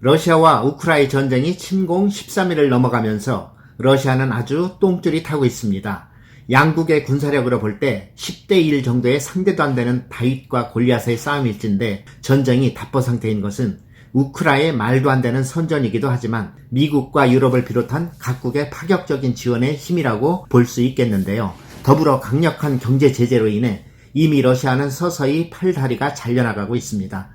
러시아와 우크라이나 전쟁이 침공 13일을 넘어가면서 러시아는 아주 똥줄이 타고 있습니다. 양국의 군사력으로 볼 때 10대 1 정도의 상대도 안 되는 다윗과 골리앗의 싸움일진데 전쟁이 답보 상태인 것은 우크라이나의 말도 안 되는 선전이기도 하지만 미국과 유럽을 비롯한 각국의 파격적인 지원의 힘이라고 볼 수 있겠는데요. 더불어 강력한 경제 제재로 인해 이미 러시아는 서서히 팔다리가 잘려나가고 있습니다.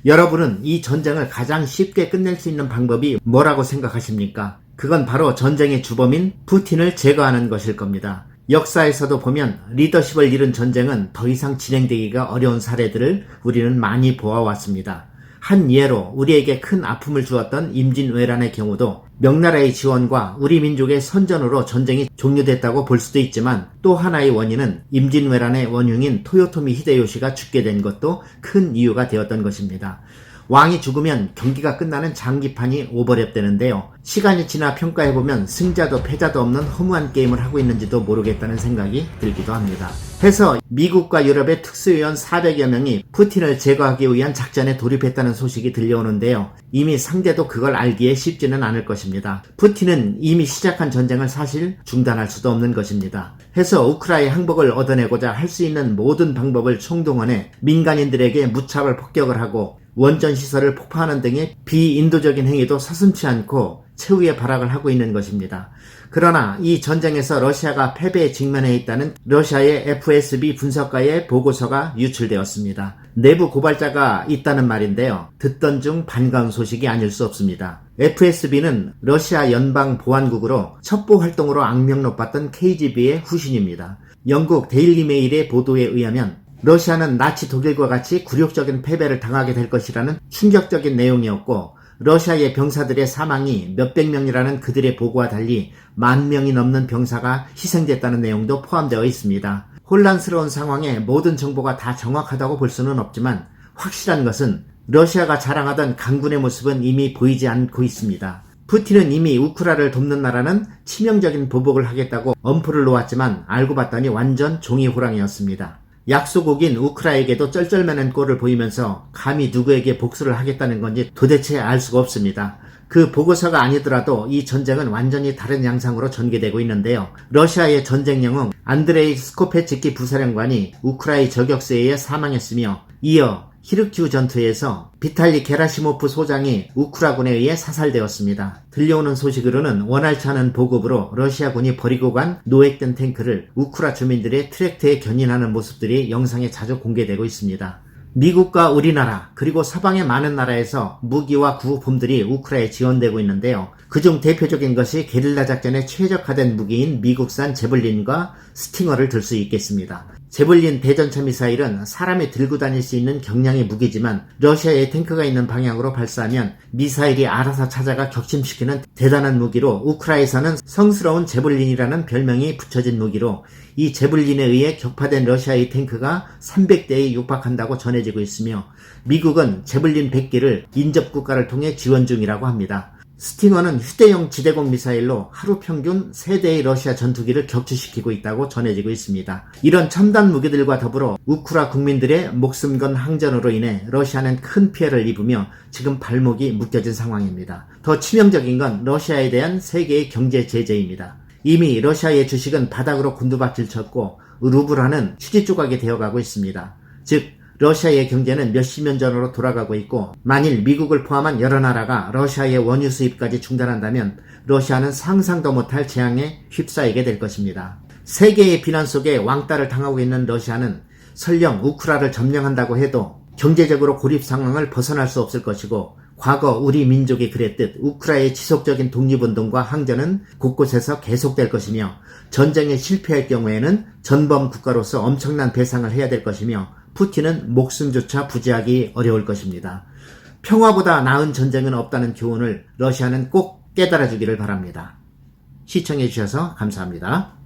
여러분은 이 전쟁을 가장 쉽게 끝낼 수 있는 방법이 뭐라고 생각하십니까? 그건 바로 전쟁의 주범인 푸틴을 제거하는 것일 겁니다. 역사에서도 보면 리더십을 잃은 전쟁은 더 이상 진행되기가 어려운 사례들을 우리는 많이 보아왔습니다. 한 예로 우리에게 큰 아픔을 주었던 임진왜란의 경우도 명나라의 지원과 우리 민족의 선전으로 전쟁이 종료됐다고 볼 수도 있지만 또 하나의 원인은 임진왜란의 원흉인 토요토미 히데요시가 죽게 된 것도 큰 이유가 되었던 것입니다. 왕이 죽으면 경기가 끝나는 장기판이 오버랩되는데요. 시간이 지나 평가해보면 승자도 패자도 없는 허무한 게임을 하고 있는지도 모르겠다는 생각이 들기도 합니다. 해서 미국과 유럽의 특수요원 400여 명이 푸틴을 제거하기 위한 작전에 돌입했다는 소식이 들려오는데요. 이미 상대도 그걸 알기에 쉽지는 않을 것입니다. 푸틴은 이미 시작한 전쟁을 사실 중단할 수도 없는 것입니다. 해서 우크라이나 항복을 얻어내고자 할 수 있는 모든 방법을 총동원해 민간인들에게 무차별 폭격을 하고 원전시설을 폭파하는 등의 비인도적인 행위도 서슴지 않고 최후의 발악을 하고 있는 것입니다. 그러나 이 전쟁에서 러시아가 패배에 직면해 있다는 러시아의 FSB 분석가의 보고서가 유출되었습니다. 내부 고발자가 있다는 말인데요. 듣던 중 반가운 소식이 아닐 수 없습니다. FSB는 러시아 연방보안국으로 첩보 활동으로 악명 높았던 KGB의 후신입니다. 영국 데일리 메일의 보도에 의하면 러시아는 나치 독일과 같이 굴욕적인 패배를 당하게 될 것이라는 충격적인 내용이었고 러시아의 병사들의 사망이 몇백 명이라는 그들의 보고와 달리 10,000명이 넘는 병사가 희생됐다는 내용도 포함되어 있습니다. 혼란스러운 상황에 모든 정보가 다 정확하다고 볼 수는 없지만 확실한 것은 러시아가 자랑하던 강군의 모습은 이미 보이지 않고 있습니다. 푸틴은 이미 우크라를 돕는 나라는 치명적인 보복을 하겠다고 엄포를 놓았지만 알고 봤더니 완전 종이호랑이였습니다. 약소국인 우크라이나에게도 쩔쩔매는 꼴을 보이면서 감히 누구에게 복수를 하겠다는 건지 도대체 알 수가 없습니다. 그 보고서가 아니더라도 이 전쟁은 완전히 다른 양상으로 전개되고 있는데요. 러시아의 전쟁 영웅 안드레이 스코페츠키 부사령관이 우크라이나 저격수에 의해 사망했으며 이어 히르키우 전투에서 비탈리 게라시모프 소장이 우크라군에 의해 사살되었습니다. 들려오는 소식으로는 원활치 않은 보급으로 러시아군이 버리고 간 노획된 탱크를 우크라 주민들의 트랙터에 견인하는 모습들이 영상에 자주 공개되고 있습니다. 미국과 우리나라 그리고 서방의 많은 나라에서 무기와 구호품들이 우크라이나에 지원되고 있는데요. 그중 대표적인 것이 게릴라 작전에 최적화된 무기인 미국산 제블린과 스팅어를 들 수 있겠습니다. 제블린 대전차 미사일은 사람이 들고 다닐 수 있는 경량의 무기지만 러시아의 탱크가 있는 방향으로 발사하면 미사일이 알아서 찾아가 격침시키는 대단한 무기로 우크라이나에서는 성스러운 제블린이라는 별명이 붙여진 무기로 이 제블린에 의해 격파된 러시아의 탱크가 300대에 육박한다고 전해지고 있으며 미국은 제블린 100기를 인접국가를 통해 지원 중이라고 합니다. 스팅어는 휴대용 지대공 미사일로 하루 평균 3대의 러시아 전투기를 격추시키고 있다고 전해지고 있습니다. 이런 첨단 무기들과 더불어 우크라 국민들의 목숨 건 항전으로 인해 러시아는 큰 피해를 입으며 지금 발목이 묶여진 상황입니다. 더 치명적인 건 러시아에 대한 세계의 경제 제재입니다. 이미 러시아의 주식은 바닥으로 곤두박질 쳤고 루블화는 휴지 조각이 되어가고 있습니다. 즉 러시아의 경제는 몇십 년 전으로 돌아가고 있고 만일 미국을 포함한 여러 나라가 러시아의 원유 수입까지 중단한다면 러시아는 상상도 못할 재앙에 휩싸이게 될 것입니다. 세계의 비난 속에 왕따를 당하고 있는 러시아는 설령 우크라를 점령한다고 해도 경제적으로 고립 상황을 벗어날 수 없을 것이고 과거 우리 민족이 그랬듯 우크라이나의 지속적인 독립운동과 항전은 곳곳에서 계속될 것이며 전쟁에 실패할 경우에는 전범 국가로서 엄청난 배상을 해야 될 것이며 푸틴은 목숨조차 부지하기 어려울 것입니다. 평화보다 나은 전쟁은 없다는 교훈을 러시아는 꼭 깨달아 주기를 바랍니다. 시청해 주셔서 감사합니다.